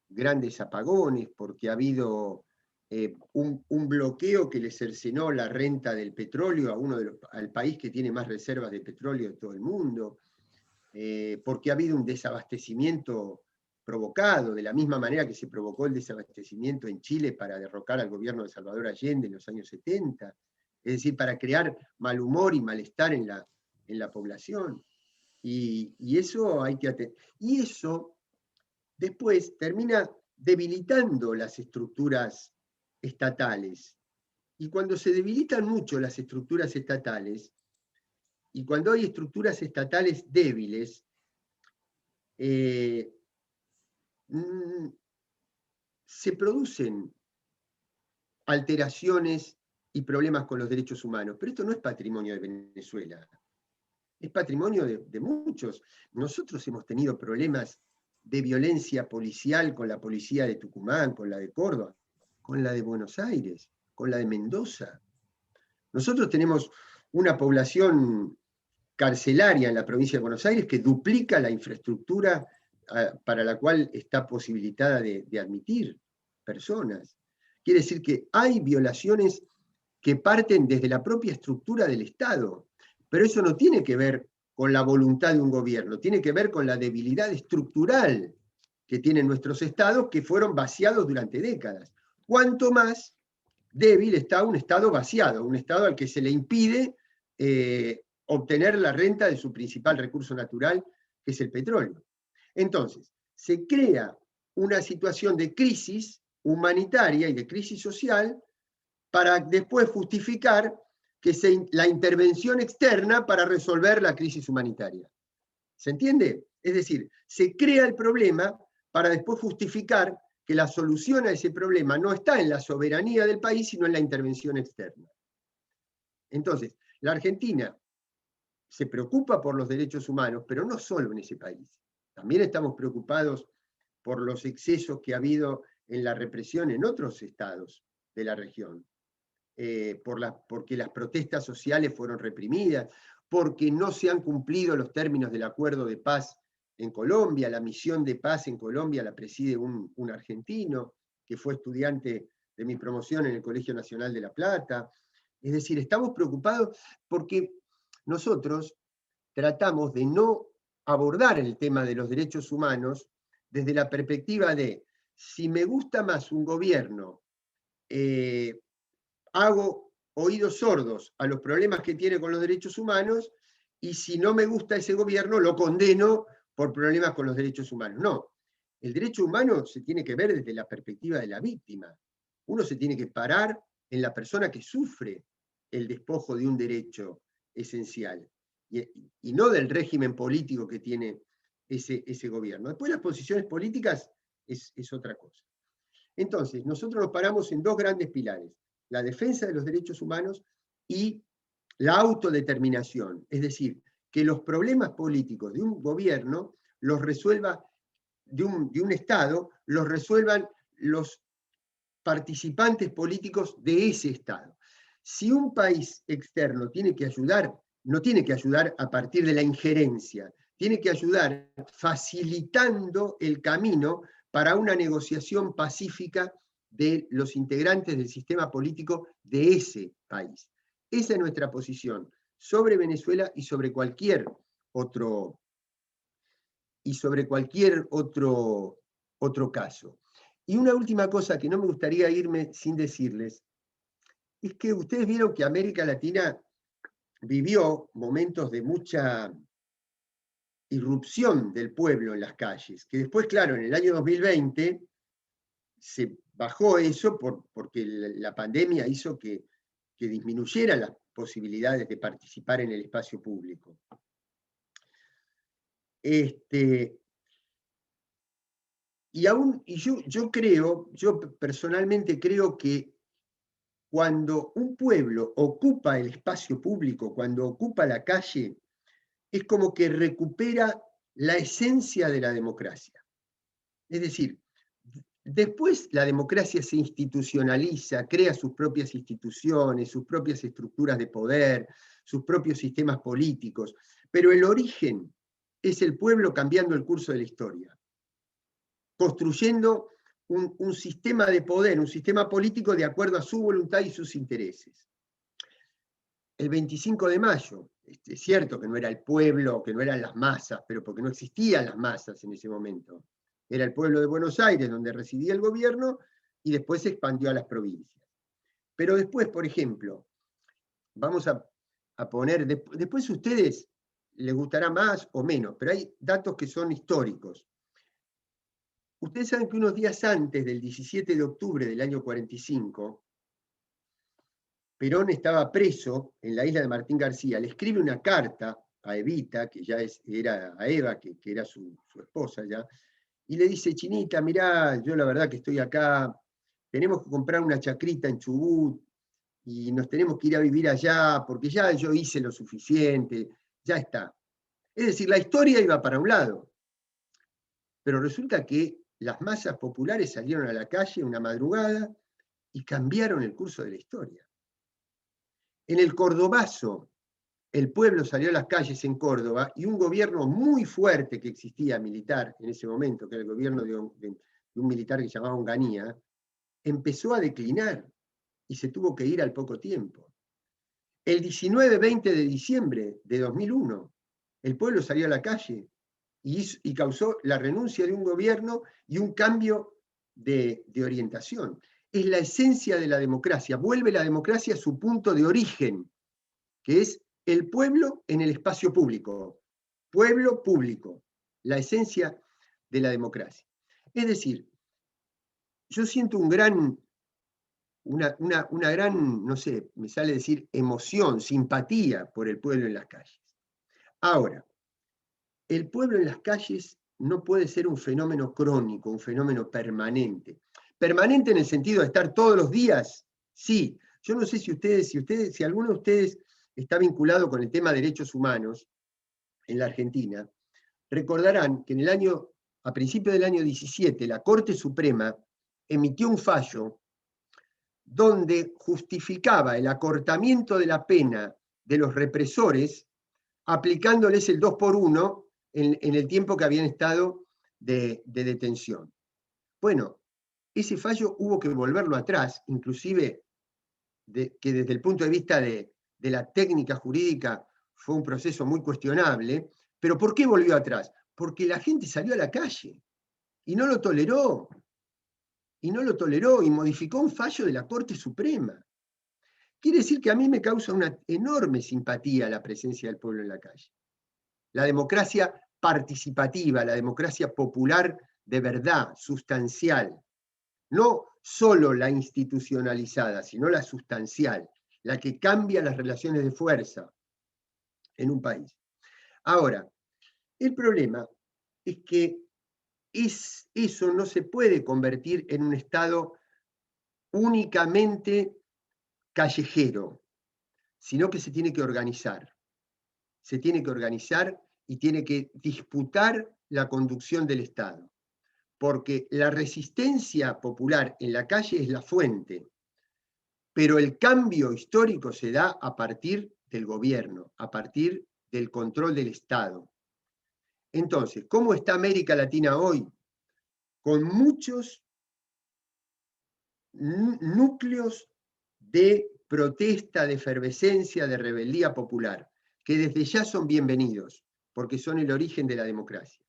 grandes apagones, porque ha habido un bloqueo que le cercenó la renta del petróleo al país que tiene más reservas de petróleo de todo el mundo, porque ha habido un desabastecimiento provocado, de la misma manera que se provocó el desabastecimiento en Chile para derrocar al gobierno de Salvador Allende en los años 70. es decir, para crear mal humor y malestar en la población. Y eso hay que atender. Y eso después termina debilitando las estructuras estatales. Y cuando se debilitan mucho las estructuras estatales, y cuando hay estructuras estatales débiles, se producen alteraciones y problemas con los derechos humanos. Pero esto no es patrimonio de Venezuela, es patrimonio de muchos. Nosotros hemos tenido problemas de violencia policial con la policía de Tucumán, con la de Córdoba, con la de Buenos Aires, con la de Mendoza. Nosotros tenemos una población carcelaria en la provincia de Buenos Aires que duplica la infraestructura para la cual está posibilitada de admitir personas. Quiere decir que hay violaciones que parten desde la propia estructura del Estado, pero eso no tiene que ver con la voluntad de un gobierno, tiene que ver con la debilidad estructural que tienen nuestros estados, que fueron vaciados durante décadas. Cuanto más débil está un estado vaciado, un estado al que se le impide obtener la renta de su principal recurso natural, que es el petróleo. Entonces, se crea una situación de crisis humanitaria y de crisis social para después justificar que la intervención externa para resolver la crisis humanitaria. ¿Se entiende? Es decir, se crea el problema para después justificar que la solución a ese problema no está en la soberanía del país, sino en la intervención externa. Entonces, la Argentina se preocupa por los derechos humanos, pero no solo en ese país. También estamos preocupados por los excesos que ha habido en la represión en otros estados de la región, porque las protestas sociales fueron reprimidas, porque no se han cumplido los términos del acuerdo de paz en Colombia. La misión de paz en Colombia la preside un argentino que fue estudiante de mi promoción en el Colegio Nacional de La Plata. Es decir, estamos preocupados porque nosotros tratamos de no abordar el tema de los derechos humanos desde la perspectiva de, si me gusta más un gobierno, hago oídos sordos a los problemas que tiene con los derechos humanos, y si no me gusta ese gobierno, lo condeno por problemas con los derechos humanos. No, el derecho humano se tiene que ver desde la perspectiva de la víctima. Uno se tiene que parar en la persona que sufre el despojo de un derecho esencial, y no del régimen político que tiene ese gobierno. Después las posiciones políticas es otra cosa. Entonces, nosotros nos paramos en dos grandes pilares: la defensa de los derechos humanos y la autodeterminación. Es decir, que los problemas políticos de un gobierno los resuelva, de un Estado, los resuelvan los participantes políticos de ese Estado. Si un país externo tiene que ayudar, no tiene que ayudar a partir de la injerencia, tiene que ayudar facilitando el camino para una negociación pacífica de los integrantes del sistema político de ese país. Esa es nuestra posición sobre Venezuela y sobre cualquier otro caso. Y una última cosa que no me gustaría irme sin decirles, es que ustedes vieron que América Latina vivió momentos de mucha irrupción del pueblo en las calles, que después, claro, en el año 2020 se bajó eso porque la pandemia hizo que disminuyeran las posibilidades de participar en el espacio público. Yo personalmente creo que cuando un pueblo ocupa el espacio público, cuando ocupa la calle, es como que recupera la esencia de la democracia. Es decir, después la democracia se institucionaliza, crea sus propias instituciones, sus propias estructuras de poder, sus propios sistemas políticos, pero el origen es el pueblo cambiando el curso de la historia, construyendo un sistema de poder, un sistema político de acuerdo a su voluntad y sus intereses. El 25 de mayo, es cierto que no era el pueblo, que no eran las masas, pero porque no existían las masas en ese momento. Era el pueblo de Buenos Aires donde residía el gobierno y después se expandió a las provincias. Pero después, por ejemplo, vamos a poner, después a ustedes les gustará más o menos, pero hay datos que son históricos. Ustedes saben que unos días antes del 17 de octubre del año 45, Perón estaba preso en la isla de Martín García, le escribe una carta a Evita, que ya era a Eva, que era su esposa ya, y le dice: Chinita, mirá, yo la verdad que estoy acá, tenemos que comprar una chacrita en Chubut, y nos tenemos que ir a vivir allá, porque ya yo hice lo suficiente, ya está. Es decir, la historia iba para un lado, pero resulta que las masas populares salieron a la calle una madrugada y cambiaron el curso de la historia. En el Cordobazo, el pueblo salió a las calles en Córdoba y un gobierno muy fuerte que existía militar en ese momento, que era el gobierno de un militar que se llamaba Onganía, empezó a declinar y se tuvo que ir al poco tiempo. El 19-20 de diciembre de 2001, el pueblo salió a la calle y causó la renuncia de un gobierno y un cambio de orientación. Es la esencia de la democracia. Vuelve la democracia a su punto de origen, que es el pueblo en el espacio público. Pueblo público, la esencia de la democracia. Es decir, yo siento una gran, no sé, me sale decir emoción, simpatía por el pueblo en las calles. Ahora, el pueblo en las calles no puede ser un fenómeno crónico, un fenómeno permanente. Permanente en el sentido de estar todos los días, sí. Yo no sé si alguno de ustedes está vinculado con el tema de derechos humanos en la Argentina, recordarán que a principios del año 17, la Corte Suprema emitió un fallo donde justificaba el acortamiento de la pena de los represores aplicándoles el 2x1 en el tiempo que habían estado de detención. Bueno, ese fallo hubo que volverlo atrás, inclusive que desde el punto de vista de la técnica jurídica fue un proceso muy cuestionable. ¿Pero por qué volvió atrás? Porque la gente salió a la calle y no lo toleró. Y modificó un fallo de la Corte Suprema. Quiere decir que a mí me causa una enorme simpatía la presencia del pueblo en la calle. La democracia participativa, la democracia popular de verdad, sustancial. No solo la institucionalizada, sino la sustancial, la que cambia las relaciones de fuerza en un país. Ahora, el problema es que eso no se puede convertir en un Estado únicamente callejero, sino que se tiene que organizar. Se tiene que organizar y tiene que disputar la conducción del Estado. Porque la resistencia popular en la calle es la fuente, pero el cambio histórico se da a partir del gobierno, a partir del control del Estado. Entonces, ¿cómo está América Latina hoy? Con muchos núcleos de protesta, de efervescencia, de rebeldía popular, que desde ya son bienvenidos, porque son el origen de la democracia.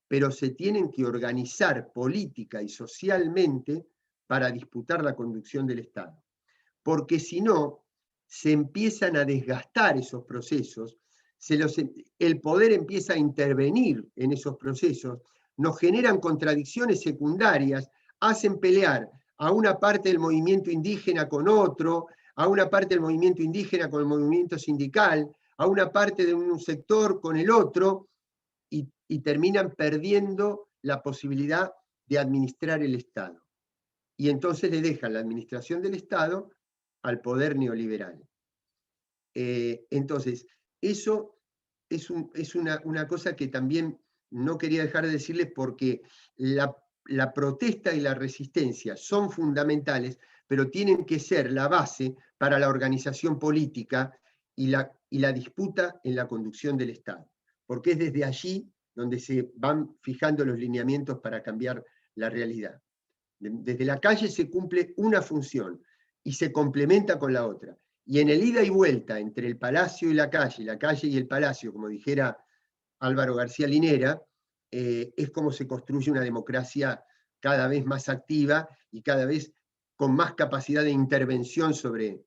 Pero se tienen que organizar política y socialmente para disputar la conducción del Estado. Porque si no, se empiezan a desgastar esos procesos, el poder empieza a intervenir en esos procesos, nos generan contradicciones secundarias, hacen pelear a una parte del movimiento indígena con otro, a una parte del movimiento indígena con el movimiento sindical, a una parte de un sector con el otro, y terminan perdiendo la posibilidad de administrar el Estado. Y entonces le dejan la administración del Estado al poder neoliberal. Entonces, eso es una cosa que también no quería dejar de decirles, porque la protesta y la resistencia son fundamentales, pero tienen que ser la base para la organización política y la disputa en la conducción del Estado. Porque es desde allí donde se van fijando los lineamientos para cambiar la realidad. Desde la calle se cumple una función y se complementa con la otra. Y en el ida y vuelta entre el palacio y la calle y el palacio, como dijera Álvaro García Linera, es como se construye una democracia cada vez más activa y cada vez con más capacidad de intervención sobre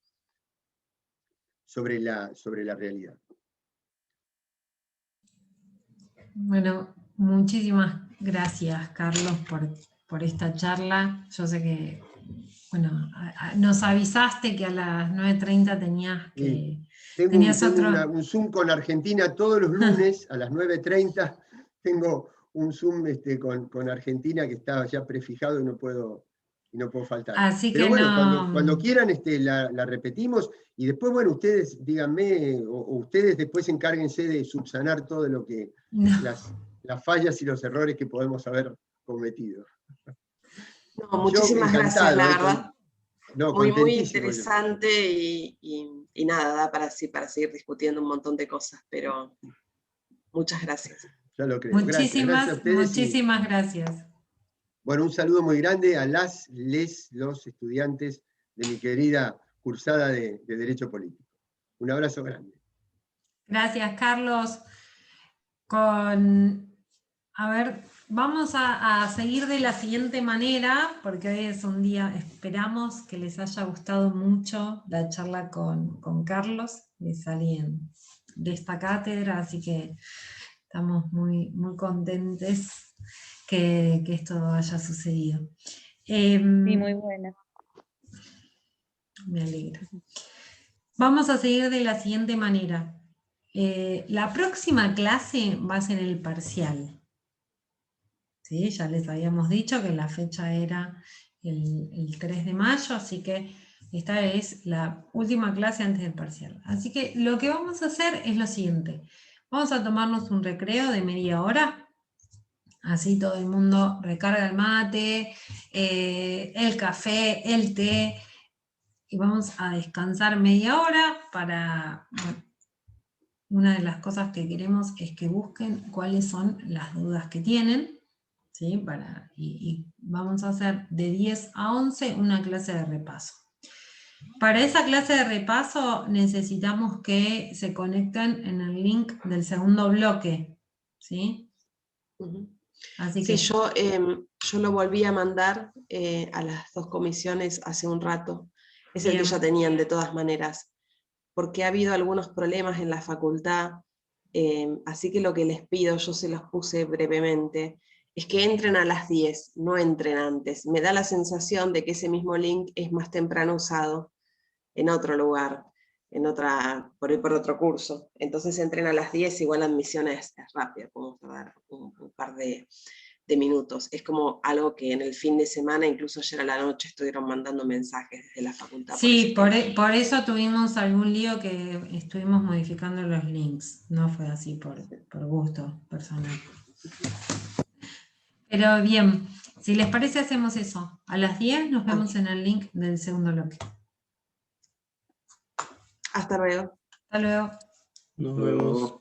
sobre la realidad. Bueno, muchísimas gracias, Carlos, por esta charla. Yo sé que, bueno, nos avisaste que a las 9:30 tenías Tengo otro... un Zoom con Argentina todos los lunes a las 9:30. Tengo un Zoom con Argentina que está ya prefijado y no puedo faltar. Así Pero que bueno, no... cuando quieran la repetimos, y después, bueno, ustedes díganme, o ustedes después encárguense de subsanar todo lo que, las fallas y los errores que podemos haber cometido. No, muchísimas gracias, la verdad. Muy Contentísimo. interesante y nada, da para seguir discutiendo un montón de cosas, pero muchas gracias. Ya lo creo. Muchísimas gracias. Bueno, un saludo muy grande a los estudiantes de mi querida cursada de Derecho Político. Un abrazo grande. Gracias, Carlos. A ver, vamos a seguir de la siguiente manera, porque hoy es un día, esperamos que les haya gustado mucho la charla con Carlos, es alguien de esta cátedra, así que estamos muy, muy contentes que esto haya sucedido. Sí, muy buena. Me alegra. Vamos a seguir de la siguiente manera. La próxima clase va a ser el parcial. ¿Sí? Ya les habíamos dicho que la fecha era el 3 de mayo, así que esta es la última clase antes del parcial. Así que lo que vamos a hacer es lo siguiente. Vamos a tomarnos un recreo de media hora. Así todo el mundo recarga el mate, el café, el té, y vamos a descansar media hora para... Bueno, una de las cosas que queremos es que busquen cuáles son las dudas que tienen, ¿sí? Y vamos a hacer de 10 a 11 una clase de repaso. Para esa clase de repaso necesitamos que se conecten en el link del segundo bloque, ¿sí? Así que... Sí, yo lo volví a mandar a las dos comisiones hace un rato. Es el que ya tenían de todas maneras, porque ha habido algunos problemas en la facultad, así que lo que les pido, yo se los puse brevemente, es que entren a las 10, no entren antes. Me da la sensación de que ese mismo link es más temprano usado en otro lugar, por otro curso. Entonces entren a las 10, igual la admisión es rápida, podemos tardar un par de minutos. Es como algo que en el fin de semana, incluso ayer a la noche, estuvieron mandando mensajes desde la facultad. Sí, por eso tuvimos algún lío que estuvimos modificando los links. No fue así por gusto personal. Pero bien, si les parece hacemos eso. A las 10 nos vemos en el link del segundo bloque. Hasta luego. Hasta luego. Nos vemos.